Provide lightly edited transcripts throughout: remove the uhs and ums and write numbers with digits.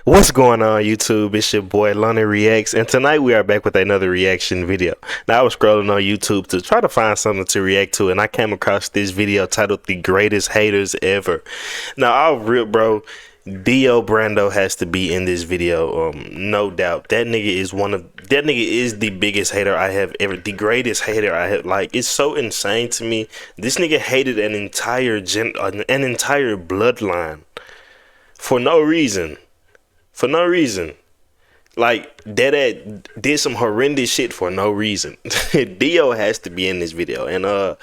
What's going on YouTube? It's your boy Lonnie Reacts, and tonight we are back with another reaction video. Now I was scrolling on YouTube to try to find something to react to, and I came across this video titled "The Greatest Haters Ever." Now I'll real bro, Dio Brando has to be in this video, no doubt. That nigga is the biggest hater I have ever, the greatest hater I have. Like, it's so insane to me. This nigga hated an entire bloodline for no reason. For no reason. Like, Dead did some horrendous shit for no reason. Dio has to be in this video, and a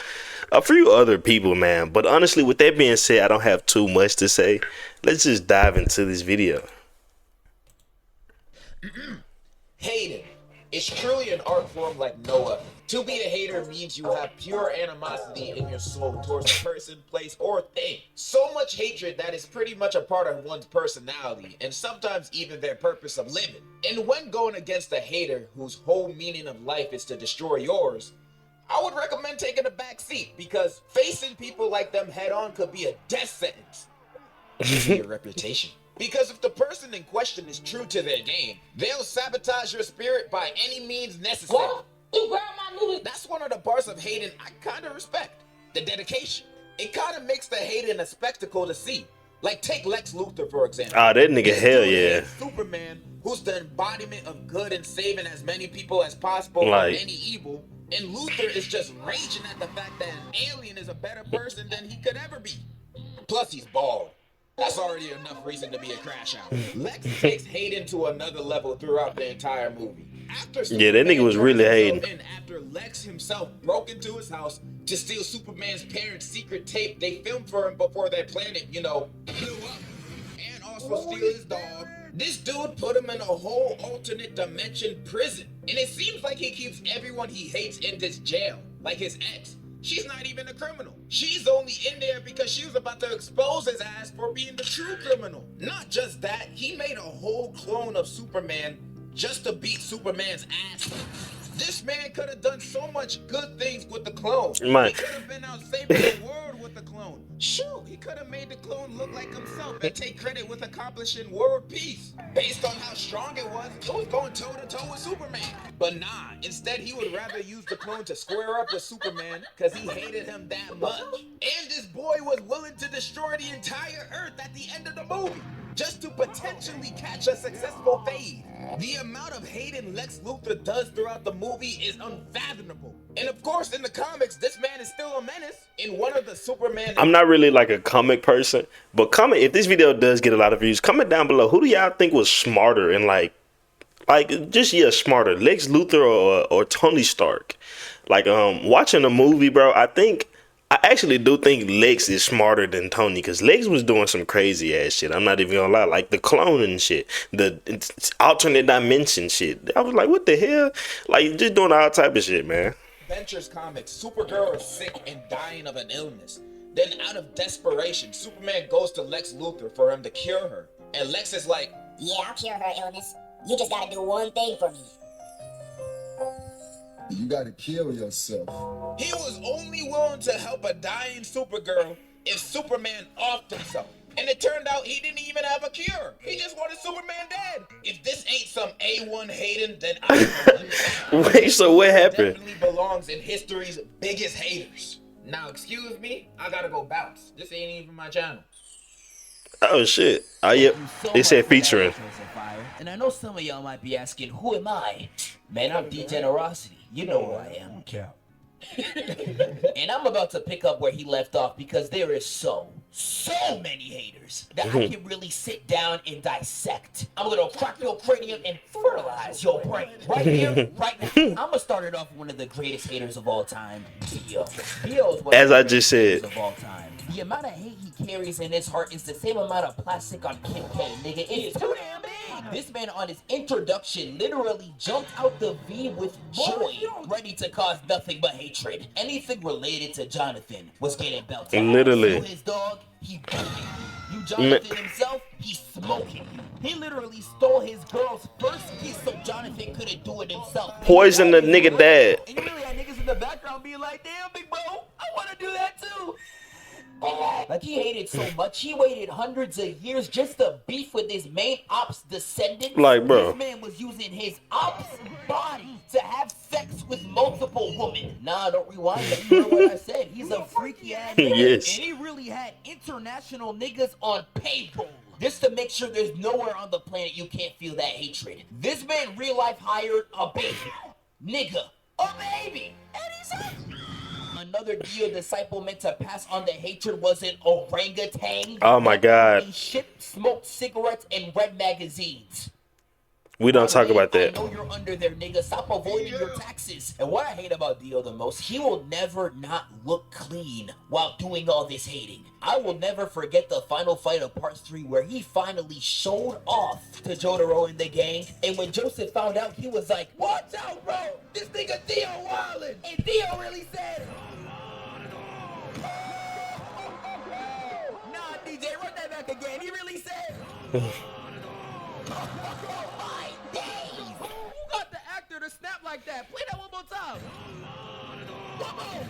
few other people, man. But honestly, with that being said, I don't have too much to say. Let's just dive into this video. Hating is truly an art form like no other. To be a hater means you have pure animosity in your soul towards a person, place, or thing. So much hatred that is pretty much a part of one's personality, and sometimes even their purpose of living. And when going against a hater whose whole meaning of life is to destroy yours, I would recommend taking a back seat, because facing people like them head on could be a death sentence to your reputation. Because if the person in question is true to their game, they'll sabotage your spirit by any means necessary. What? You grabbed my noodle. That's one of the parts of hating I kind of respect. The dedication. It kind of makes the hating a spectacle to see. Like, take Lex Luthor, for example. Ah, that nigga, hell yeah. Superman, who's the embodiment of good and saving as many people as possible from any evil. And Luthor is just raging at the fact that an alien is a better person than he could ever be. Plus, he's bald. That's already enough reason to be a crash out. Lex takes hating to another level throughout the entire movie. Yeah, that nigga was really hating. And after Lex himself broke into his house to steal Superman's parents' secret tape they filmed for him before their planet, blew up, and also steal his dog, this dude put him in a whole alternate dimension prison. And it seems like he keeps everyone he hates in this jail, like his ex. She's not even a criminal. She's only in there because she was about to expose his ass for being the true criminal. Not just that, he made a whole clone of Superman just to beat Superman's ass. This man could have done so much good things with the clone. He could have been out saving the world with the clone. Shoot, he could have made the clone look like himself and take credit with accomplishing world peace. Based on how strong it was going toe-to-toe with Superman. But nah, instead he would rather use the clone to square up with Superman because he hated him that much. And this boy was willing to destroy the entire Earth at the end of the movie, just to potentially catch a successful fade. The amount of hating Lex Luthor does throughout the movie is unfathomable. And of course, in the comics, this man is still a menace. In one of the Superman... I'm not really like a comic person, but comment, if this video does get a lot of views, comment down below, who do y'all think was smarter and smarter, Lex Luthor or Tony Stark? Like, watching the movie, bro, I actually do think Lex is smarter than Tony, because Lex was doing some crazy ass shit. I'm not even gonna lie, like the cloning shit, the alternate dimension shit. I was like, what the hell? Like, just doing all type of shit, man. Adventures comics, Supergirl is sick and dying of an illness. Then out of desperation, Superman goes to Lex Luthor for him to cure her. And Lex is like, yeah, I'll cure her illness. You just gotta do one thing for me. You gotta kill yourself. He was only willing to help a dying Supergirl if Superman offed himself. And it turned out he didn't even have a cure. He just wanted Superman dead. If this ain't some A1 hating, then I don't know. Wait, so what happened? Definitely belongs in history's biggest haters. Now, excuse me, I gotta go bounce. This ain't even my channel. Oh shit. Oh yep. They said featuring. And I know some of y'all might be asking, who am I? Man, I'm Degenerosity. You know who I am. Cap. And I'm about to pick up where he left off, because there is so many haters that I can really sit down and dissect. I'm gonna crack your cranium and fertilize your brain. Right here, right now. I'm gonna start it off with one of the greatest haters of all time, Dio. Dio is one As of the I just said, of all time. The amount of hate he carries in his heart is the same amount of plastic on Kim K, nigga. It's too damn big. This man on his introduction literally jumped out the V with joy, ready to cause nothing but hatred. Anything related to Jonathan was getting belted. Literally. You his dog, he beating you. You Jonathan himself, he's smoking you. He literally stole his girl's first kiss so Jonathan couldn't do it himself. Poison the nigga dad. And you really had niggas in the background being like, damn, big bro, I want to do that too. Like, he hated so much, he waited hundreds of years just to beef with his main ops descendants. Like, bro. This man was using his ops body to have sex with multiple women. Nah, don't rewind that. You heard what I said. He's a freaky ass nigga. Yes. And he really had international niggas on payroll, just to make sure there's nowhere on the planet you can't feel that hatred. This man real life hired a baby. Nigga, a baby. And he's like, another Dio disciple meant to pass on the hatred was an orangutan. Oh my God. He shipped smoked cigarettes and read magazines. We don't talk about I that. know you're under there, nigga. Stop avoiding your taxes. And what I hate about Dio the most, he will never not look clean while doing all this hating. I will never forget the final fight of part 3 where he finally showed off to Jotaro and the gang. And when Joseph found out, he was like, watch out, bro. This nigga Dio wildin'. And Dio really said, nah, DJ, run that back again. He really said, to snap like that. Play that one more time. One more.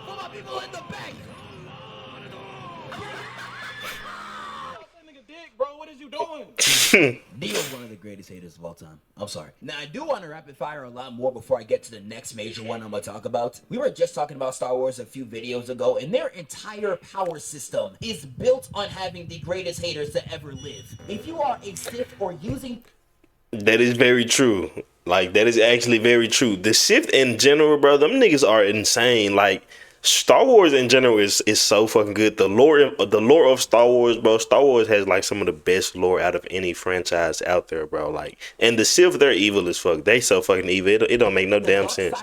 For my people in the back. That nigga dick, bro. What is you doing? Dio's one of the greatest haters of all time. I'm sorry. Now, I do want to rapid fire a lot more before I get to the next major one I'm going to talk about. We were just talking about Star Wars a few videos ago, and their entire power system is built on having the greatest haters to ever live. If you are a Sith or using... That is very true. Like, that is actually very true. The Sith in general, bro, them niggas are insane. Like, Star Wars in general is so fucking good. The lore of Star Wars, bro. Star Wars has like some of the best lore out of any franchise out there, bro. Like, and the Sith, they're evil as fuck. They so fucking evil. It don't make no damn sense.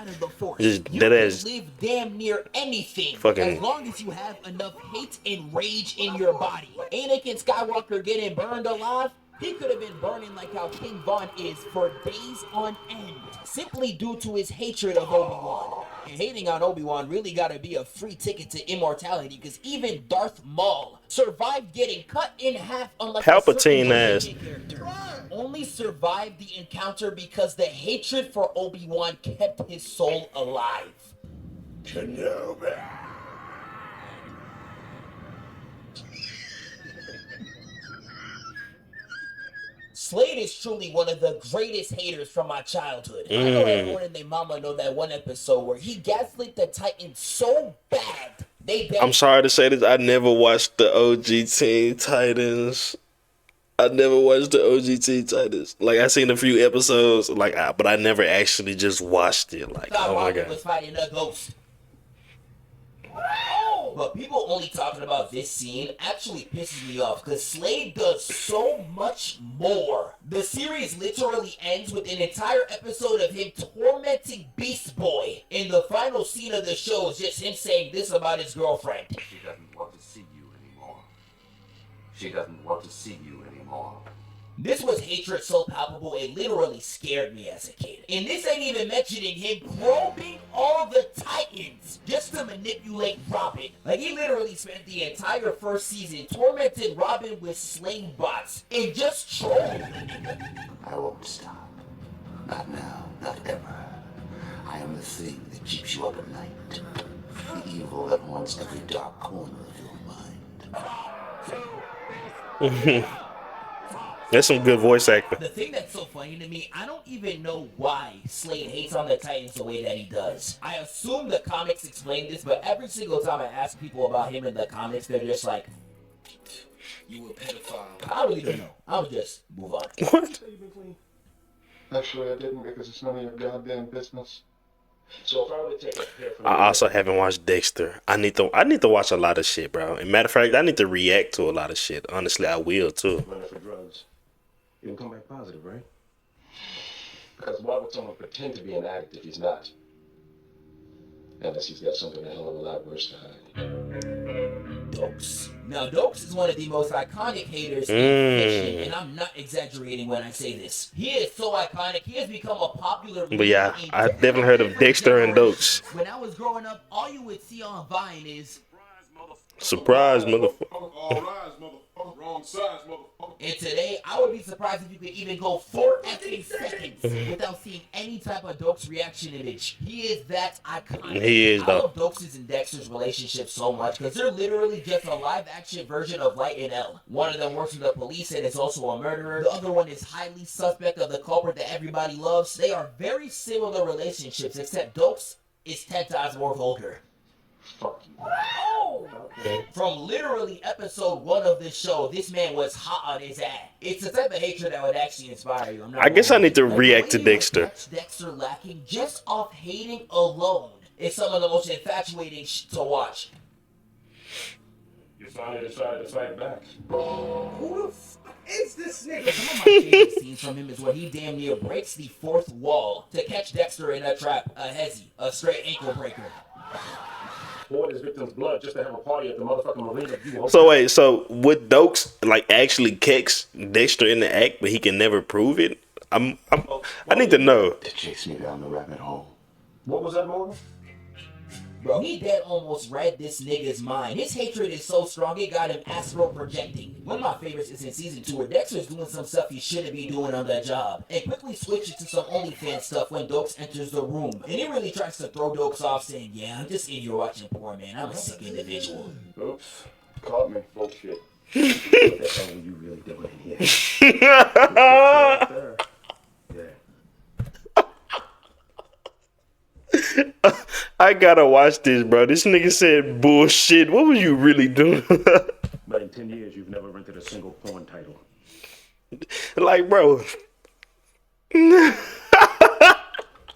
Just you that can ass. live damn near anything Fucking- as long as you have enough hate and rage in your body. Anakin Skywalker getting burned alive. He could have been burning like how King Von is for days on end, simply due to his hatred of Obi-Wan. And hating on Obi-Wan really gotta be a free ticket to immortality, because even Darth Maul survived getting cut in half, unlike Palpatine a ass. certain character. Only survived the encounter because the hatred for Obi-Wan kept his soul alive. Kenobi. Slade is truly one of the greatest haters from my childhood. I know everyone and their mama know that one episode where he gaslit the Titans so bad I'm sorry to say this, I never watched the OG Teen Titans. I never watched the OG Teen Titans. Like, I seen a few episodes, like, but I never actually just watched it. Like, oh my God. was fighting a ghost. But people only talking about this scene actually pisses me off, because Slade does so much more. The series literally ends with an entire episode of him tormenting Beast Boy. And the final scene of the show is just him saying this about his girlfriend. She doesn't want to see you anymore. She doesn't want to see you anymore. This was hatred so palpable it literally scared me as a kid. And this ain't even mentioning him probing all the Titans just to manipulate Robin. Like, he literally spent the entire first season tormenting Robin with sling bots and just trolling. I won't stop. Not now, not ever. I am the thing that keeps you up at night. The evil that haunts every dark corner of your mind. That's some good voice acting. The thing that's so funny to me, I don't even know why Slade hates on the Titans the way that he does. I assume the comics explain this, but every single time I ask people about him in the comics, they're just like, You a pedophile. I really don't know. I'll just move on. What? Actually, I didn't because it's none of your goddamn business. So if I were to take a pair from I also haven't watched Dexter. I need to watch a lot of shit, bro. And matter of fact, I need to react to a lot of shit. Honestly, I will too. running for drugs, you'll come back positive, right? Because why would someone pretend to be an addict if he's not? Unless he's got something a hell of a lot worse to hide. Dokes. Now, Dokes is one of the most iconic haters in fiction, and I'm not exaggerating when I say this. He is so iconic, he has become a popular... But yeah, I definitely heard of Dexter and Dokes. When I was growing up, all you would see on Vine is... Surprise, motherfucker. All rise, motherfucker. Wrong size, motherfucker. And today, I would be surprised if you could even go 4 effing seconds without seeing any type of Doak's reaction image. He is that iconic. He is, I though. love Doak's and Dexter's relationship so much because they're literally just a live-action version of Light and L. One of them works with the police and is also a murderer. The other one is highly suspect of the culprit that everybody loves. They are very similar relationships, except Doak's is 10 times more vulgar. Fuck you. Oh! From literally episode 1 of this show, this man was hot on his ass. It's the type of hatred that would actually inspire you. I guess I need to react to Dexter. Dexter lacking just off hating alone is some of the most infatuating to watch. You finally decided to fight back. Who the fuck is this nigga? Some of my favorite scenes from him is when he damn near breaks the 4th wall to catch Dexter in a trap, a hezzy, a straight ankle breaker. Poured his victim's blood just to have a party at the motherfucking marina. So wait, so would Dokes like actually catch Dexter in the act, but he can never prove it? I need to know. To chase me down the rabbit hole. What was that, Morgan? Bro, he dead almost read this nigga's mind. His hatred is so strong, it got him astral projecting. One of my favorites is in season 2, where Dexter's doing some stuff he shouldn't be doing on that job, and quickly switches to some OnlyFans stuff when Dokes enters the room. And he really tries to throw Dokes off, saying, yeah, I'm just in here watching porn, man. I'm a sick individual. Oops. Caught me. Bullshit. What the hell were you really doing in here? Yeah. I gotta watch this, bro. This nigga said bullshit. What was you really doing? But in 10 years, you've never rented a single porn title. Like, bro.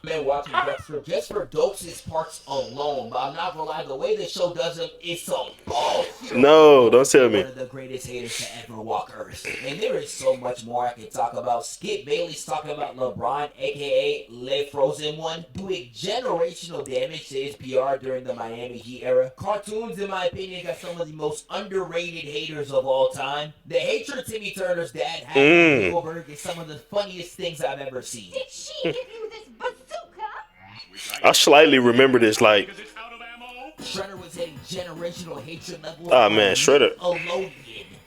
Man, watching Dexter just for Dokes' parts alone, but I'm not gonna lie, the way the show does him is so bullshit. No, don't tell me. One of the greatest haters to ever walk Earth. And there is so much more I can talk about. Skip Bayless talking about LeBron, aka Le Frozen One, doing generational damage to his PR during the Miami Heat era. Cartoons, in my opinion, got some of the most underrated haters of all time. The hatred Timmy Turner's dad had for Goldberg is some of the funniest things I've ever seen. Did she give you this bazooka? I slightly remember this, like, Shredder was hitting generational hatred levels. oh man, Shredder. Alone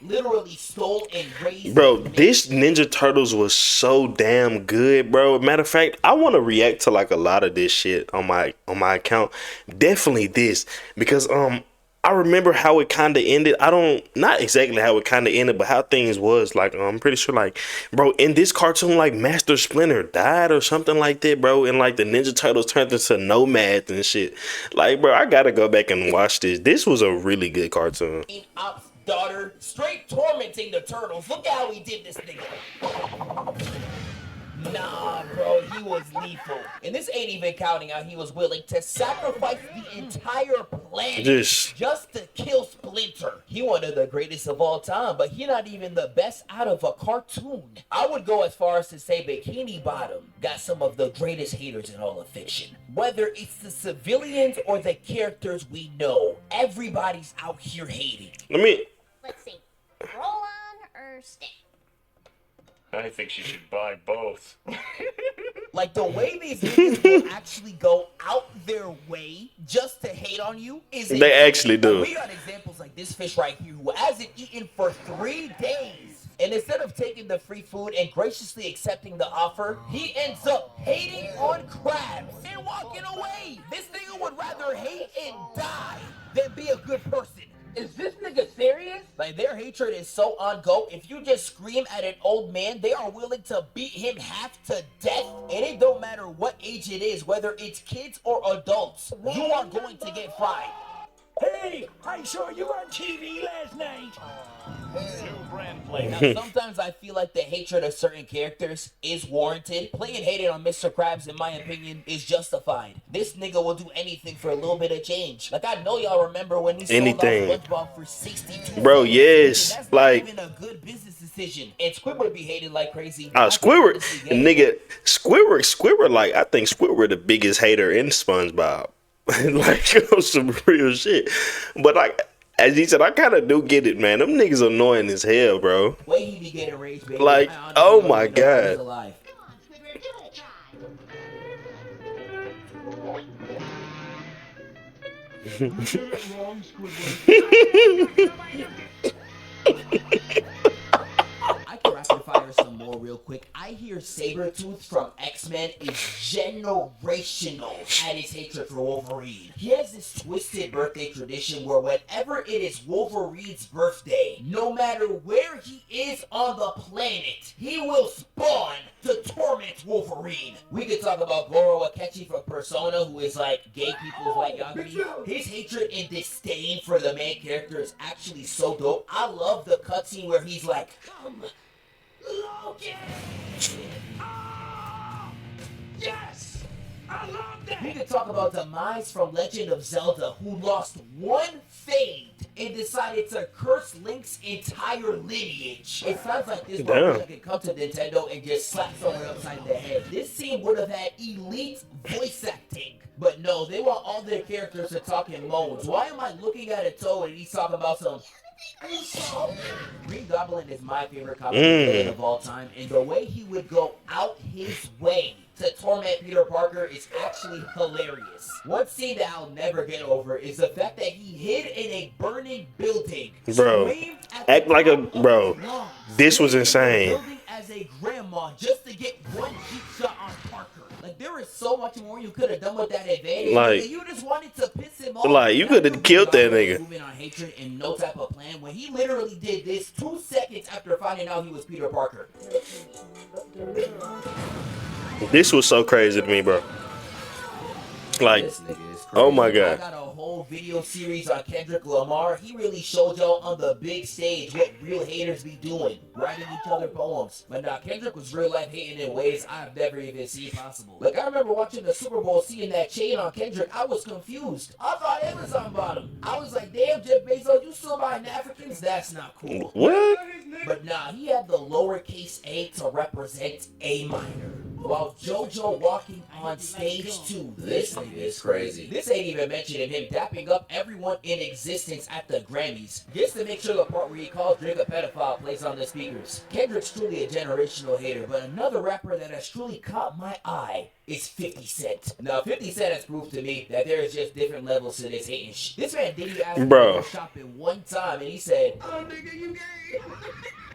literally stole and raised. Bro, this Ninja Turtles was so damn good, bro. Matter of fact, I want to react to like a lot of this shit on my account. Definitely this, because I remember how it kind of ended. Not exactly how it kind of ended, but how things was. Like, I'm pretty sure, like, bro, in this cartoon, like, Master Splinter died or something like that, bro. And, like, the Ninja Turtles turned into nomads and shit. Like, bro, I gotta go back and watch this. This was a really good cartoon. Op's daughter, straight tormenting the turtles. Look how he did this thing. Nah, bro, he was lethal. And this ain't even counting how he was willing to sacrifice the entire planet just to kill Splinter. He one of the greatest of all time, but he not even the best out of a cartoon. I would go as far as to say Bikini Bottom got some of the greatest haters in all of fiction. Whether it's the civilians or the characters we know, everybody's out here hating. Let's see. Roll on or stick? I think she should buy both. Like, the way these niggas will actually go out their way just to hate on you is They actually do. We got examples like this fish right here who hasn't eaten for 3 days. And instead of taking the free food and graciously accepting the offer, he ends up hating on crabs and walking away. This nigga would rather hate and die than be a good person. Is this nigga serious? Like, their hatred is so on go. If you just scream at an old man, they are willing to beat him half to death. And it don't matter what age it is, whether it's kids or adults, you are going to get fried. Hey, I saw you on TV last night. Now, sometimes I feel like the hatred of certain characters is warranted. Playing hated on Mr. Krabs, in my opinion, is justified. This nigga will do anything for a little bit of change. Like, I know y'all remember when he sold out SpongeBob for 62. Bro, yes. That's like, not even a good business decision. And Squidward be hated like crazy. Squidward, nigga, Squidward, like, I think Squidward the biggest hater in SpongeBob. Like, some real shit. But, like, as he said, I kind of do get it, man. Them niggas annoying as hell, bro. Way he be getting rage, baby. Like, oh my god. Come on, Squidward, give it a try. Wrong, Squidward. I can rapid fire some more real quick. I hear Sabretooth from X-Men is generational at his hatred for Wolverine. He has this twisted birthday tradition where whenever it is Wolverine's birthday, no matter where he is on the planet, he will spawn to torment Wolverine. We could talk about Goro Akechi from Persona, who is like gay people's white Yagami. His hatred and disdain for the main character is actually so dope. I love the cutscene where he's like, "Come, Logan!" Oh, yes! I love that! We could talk about Demise from Legend of Zelda, who lost one fade and decided to curse Link's entire lineage. It sounds like this one could come to Nintendo and just slap someone upside the head. This scene would have had elite voice acting. But no, they want all their characters to talk in moans. Why am I looking at a toe and he's talking about some... Green Goblin is my favorite comic villain of all time, and the way he would go out his way to torment Peter Parker is actually hilarious. One scene that I'll never get over is the fact that he hid in a burning building. Bro, act like a bro. This was insane. Building as a grandma just to get one cheap shot on Parker. Like, there is so much more you could have done with that advantage. Like, you just wanted to piss him off. Like, you could have killed that nigga. Moving on hatred and no type of plan when he literally did this 2 seconds after finding out he was Peter Parker. This was so crazy to me, bro. Like, This nigga is crazy. oh my God. I got a whole video series on Kendrick Lamar. He really showed y'all on the big stage what real haters be doing, writing each other poems. But now Kendrick was real life hating in ways I've never even seen possible. Like, I remember watching the Super Bowl, seeing that chain on Kendrick. I was confused. I thought Amazon bought him. I was like, damn, Jeff Bezos, you still buying Africans? That's not cool. What? But nah, he had the lowercase a to represent A minor. While JoJo walking on stage too. This nigga is crazy. This ain't even mentioning him dapping up everyone in existence at the Grammys. Just to make sure the part where he calls Drake a pedophile plays on the speakers. Kendrick's truly a generational hater, but another rapper that has truly caught my eye is 50 Cent. Now, 50 Cent has proved to me that there is just different levels to this hating shit. This man didn't ask me to go shopping one time, and he said, "Oh, nigga, you gay."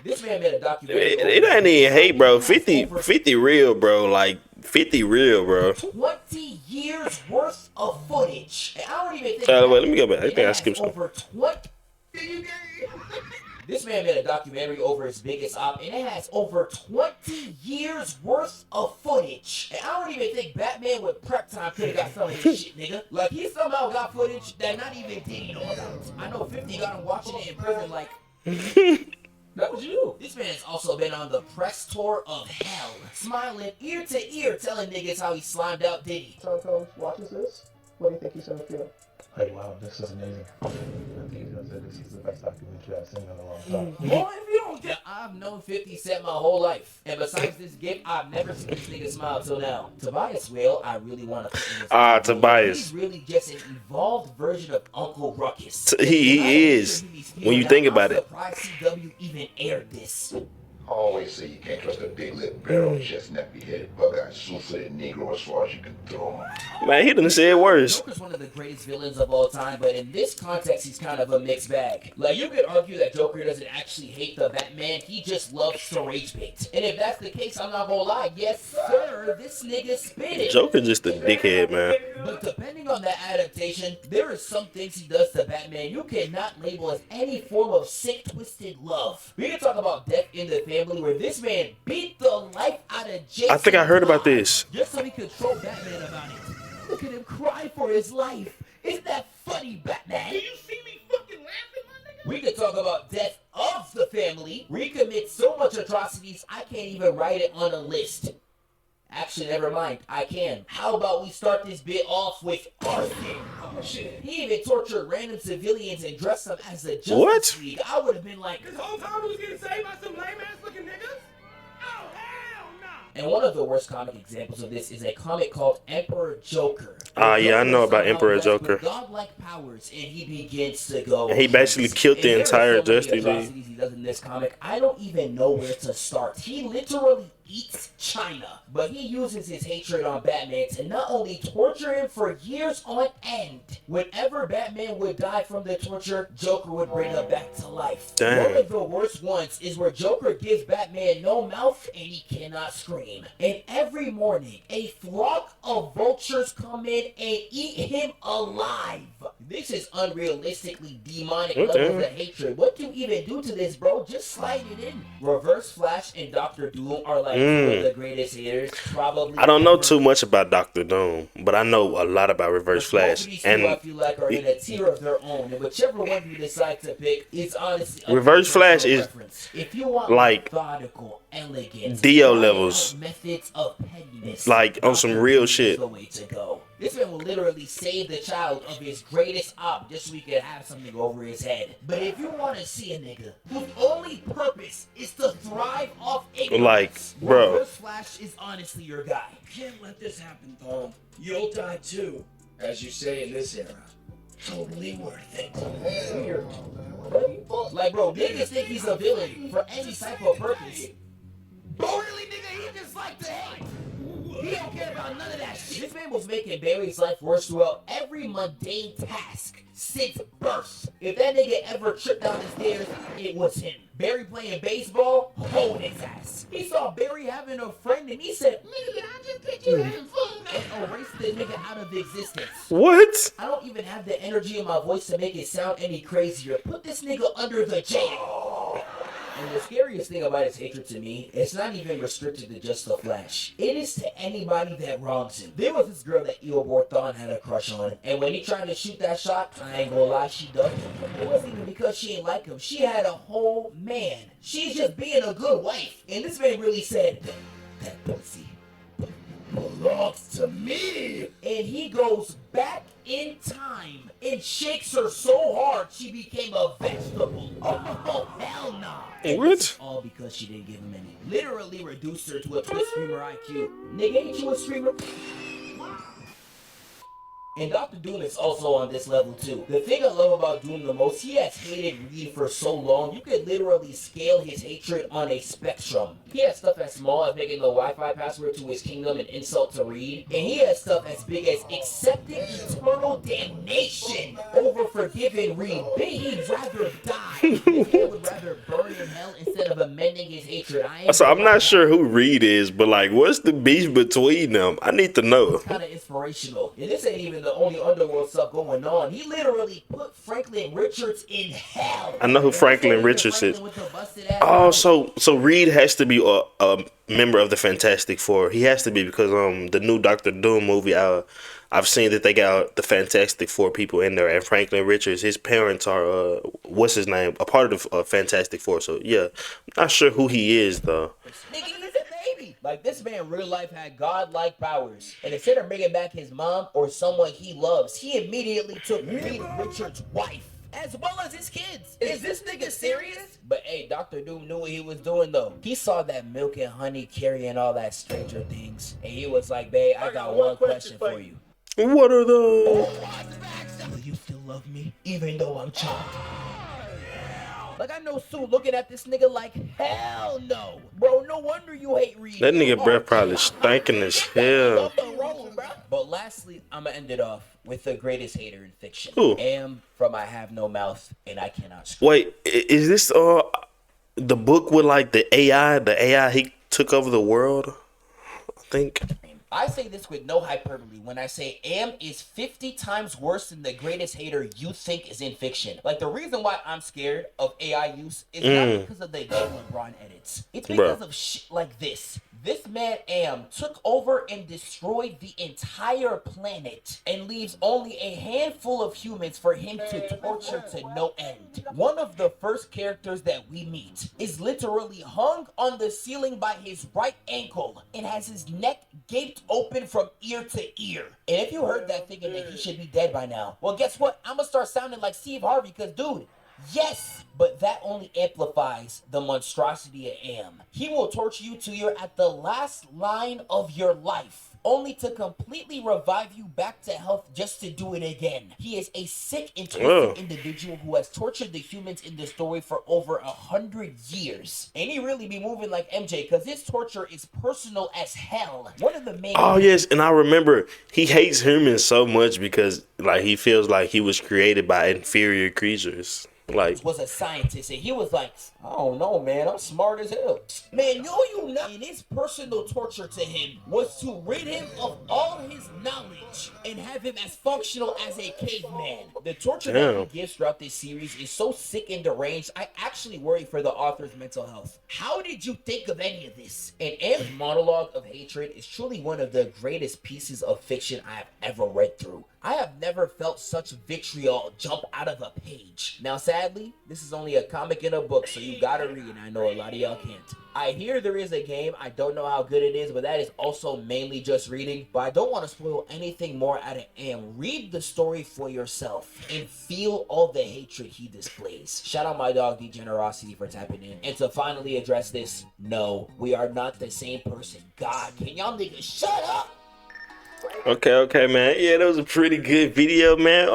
This man made a documentary. It ain't even hate, bro. 50 real, bro. Like, 50 real, bro. 20 years worth of footage. And I don't even think... wait, let me go back. I think I skipped some. Over 20... This man made a documentary over his biggest op, and it has over 20 years worth of footage. And I don't even think Batman with prep time could have got some of this shit, nigga. Like, he somehow got footage that not even Diddy know about. I know 50 got him watching it in prison like... That was you. This man has also been on the press tour of hell, smiling ear to ear, telling niggas how he slimed out Diddy. Tonto watches this. What do you think he's gonna feel? Like, wow, this is amazing. I think he's gonna say this is the best documentary I've seen in a long time. Boy, if you don't get... I've known 50 Cent my whole life. And besides this gift, I've never seen this nigga smile till now. Tobias Whale, I really want to put in this Tobias. He's really just an evolved version of Uncle Ruckus. He is. When you think about it. I'm surprised CW even aired this. I always say you can't trust a big-lipped, barrel-chest, nappy-headed, bug-eyed, suit-footed Negro as far as you can throw him. Man, he done said worse. Joker's one of the greatest villains of all time, but in this context, he's kind of a mixed bag. Like, you could argue that Joker doesn't actually hate the Batman, he just loves to rage bait. And if that's the case, I'm not gonna lie, yes sir, this nigga spit it. Joker just a dickhead, man. But depending on the adaptation, there are some things he does to Batman you cannot label as any form of sick, twisted love. We can talk about Death in the Family, where this man beat the life out of Jason. I think I heard about this. Just so he could troll Batman about it. Look at him cry for his life. Isn't that funny, Batman? Do you see me fucking laughing, my nigga? We could talk about Death of the Family, where he commits so much atrocities I can't even write it on a list. Actually, never mind. I can. How about we start this bit off with arson? Oh, shit. He even tortured random civilians and dressed them as the Justice League. I would have been like, This whole time we was getting saved by some lame-ass looking niggas? Oh, hell nah. And one of the worst comic examples of this is a comic called Emperor Joker. Ah, yeah, I know about Emperor Joker. Godlike powers, and he begins to go. And he basically killed the entire Justice League. He does in this comic. I don't even know where to start. He literally eats China, but he uses his hatred on Batman to not only torture him for years on end. Whenever Batman would die from the torture, Joker would bring him back to life. Damn. One of the worst ones is where Joker gives Batman no mouth and he cannot scream. And every morning, a flock of vultures come in and eat him alive. This is unrealistically demonic levels of hatred. What do you even do to this, bro? Just slide it in. Reverse Flash and Dr. Doom are like two of the greatest haters, probably. I don't know too much about Dr. Doom, but I know a lot about Reverse Flash. And I feel like are in a tier of their own, and whichever one you decide to pick is honestly Reverse Flash is if you want like methodical, elegant, Dio levels, methods of pettiness, like on some real shit. The way to go. This man will literally save the child of his greatest op just so he can have something over his head. But if you want to see a nigga whose only purpose is to thrive off ignorance, like, bro, Reverse Flash is honestly your guy. You can't let this happen, Tom. You'll die too. As you say in this era. Totally worth it. Weird. Like, bro, niggas think he's a villain for any type of purpose. But really, nigga, he just like to hate. He don't care about none of that shit. This man was making Barry's life worse throughout every mundane task since birth. If that nigga ever tripped down the stairs, it was him. Barry playing baseball, hold his ass. He saw Barry having a friend and he said, "Nigga, I just think you having fun," and erased the nigga out of existence. What? I don't even have the energy in my voice to make it sound any crazier. Put this nigga under the jail. And the scariest thing about his hatred to me, it's not even restricted to just the Flash. It is to anybody that wrongs him. There was this girl that Eobor Thawne had a crush on, and when he tried to shoot that shot, I ain't gonna lie, she ducked him. It wasn't even because she ain't like him. She had a whole man. She's just being a good wife. And this man really said, "That pussy belongs to me." And he goes back in time and shakes her so hard she became a vegetable. Oh, hell nah. What? All because she didn't give him any. Literally reduced her to a twist screamer IQ. Nigga, ain't you a screamer? And Dr. Doom is also on this level too. The thing I love about Doom the most, he has hated Reed for so long, you could literally scale his hatred on a spectrum. He has stuff as small as making the Wi-Fi password to his kingdom an insult to Reed, and he has stuff as big as accepting eternal damnation over forgiving Reed. He'd rather die. He would rather burn in hell instead of amending his hatred. So I'm not sure who Reed is, but like, what's the beef between them? I need to know. It's kind of inspirational. And this ain't even the only underworld stuff going on. He literally put Franklin Richards in hell. I know who Franklin Richards is. Oh, so Reed has to be a member of the Fantastic Four. He has to be because the new Doctor Doom movie, I've seen that they got the Fantastic Four people in there, and Franklin Richards, his parents are what's his name, a part of the Fantastic Four. So yeah, I'm not sure who he is though. Nigga, he's a baby. Like, this man in real life had godlike powers, and instead of bringing back his mom or someone he loves, he immediately took Reed Richards' wife, as well as his kids. Is this nigga serious? But hey, Dr. Doom knew what he was doing though. He saw that milk and honey carrying all that Stranger Things, and he was like, "Babe, I got one question for you. What are those? Will you still love me, even though I'm chopped?" Like, I know Sue looking at this nigga like, hell no. Bro, no wonder you hate Reed. That nigga breath probably stinking as hell. But lastly, I'm gonna end it off with the greatest hater in fiction. Who? Am from I Have No Mouth and I Cannot Scream. Wait, is this the book with like the AI he took over the world? I think. I say this with no hyperbole when I say Am is 50 times worse than the greatest hater you think is in fiction. Like, the reason why I'm scared of AI use is not because of the gay LeBron edits. It's because of shit like this. This man Am took over and destroyed the entire planet and leaves only a handful of humans for him to torture to no end. One of the first characters that we meet is literally hung on the ceiling by his right ankle and has his neck gaped open from ear to ear. And if you heard that thinking that he should be dead by now, well, guess what? I'm gonna start sounding like Steve Harvey because, dude, Yes, but that only amplifies the monstrosity of Am. He will torture you till you're at the last line of your life, only to completely revive you back to health just to do it again. He is a sick and twisted individual who has tortured the humans in the story for over 100 years. And he really be moving like MJ, because his torture is personal as hell. One of the main... Oh yes, and I remember he hates humans so much because like he feels like he was created by inferior creatures. Like, was a scientist, and he was like, I don't know, man, I'm smart as hell. Man, no, you not. And his personal torture to him was to rid him of all his knowledge and have him as functional as a caveman. The torture that he gives throughout this series is so sick and deranged, I actually worry for the author's mental health. How did you think of any of this? And Am's monologue of hatred is truly one of the greatest pieces of fiction I have ever read through. I have never felt such vitriol jump out of a page. Now, sadly, this is only a comic and a book, so you gotta read, and I know a lot of y'all can't. I hear there is a game. I don't know how good it is, but that is also mainly just reading. But I don't want to spoil anything more out of Am. Read the story for yourself and feel all the hatred he displays. Shout out my dog, Degenerosity, for tapping in. And to finally address this, no, we are not the same person. God, can y'all niggas shut up? okay, man. Yeah, that was a pretty good video, man.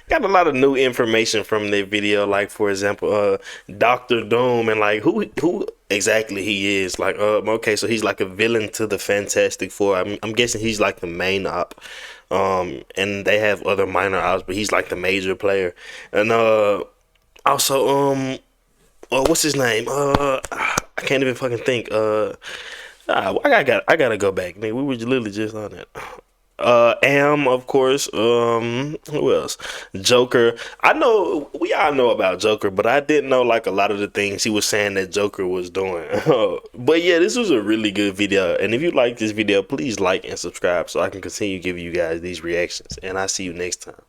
Got a lot of new information from that video. Like, for example, Dr. Doom and like who exactly he is. Like, okay, so he's like a villain to the Fantastic Four. I'm guessing he's like the main op. And they have other minor ops, but he's like the major player. And also what's his name? I can't even fucking think. I gotta go back, nigga. We were literally just on it. Am, of course. Who else? Joker. We all know about Joker, but I didn't know like a lot of the things he was saying that Joker was doing. But yeah, this was a really good video. And if you like this video, please like and subscribe so I can continue giving you guys these reactions. And I'll see you next time.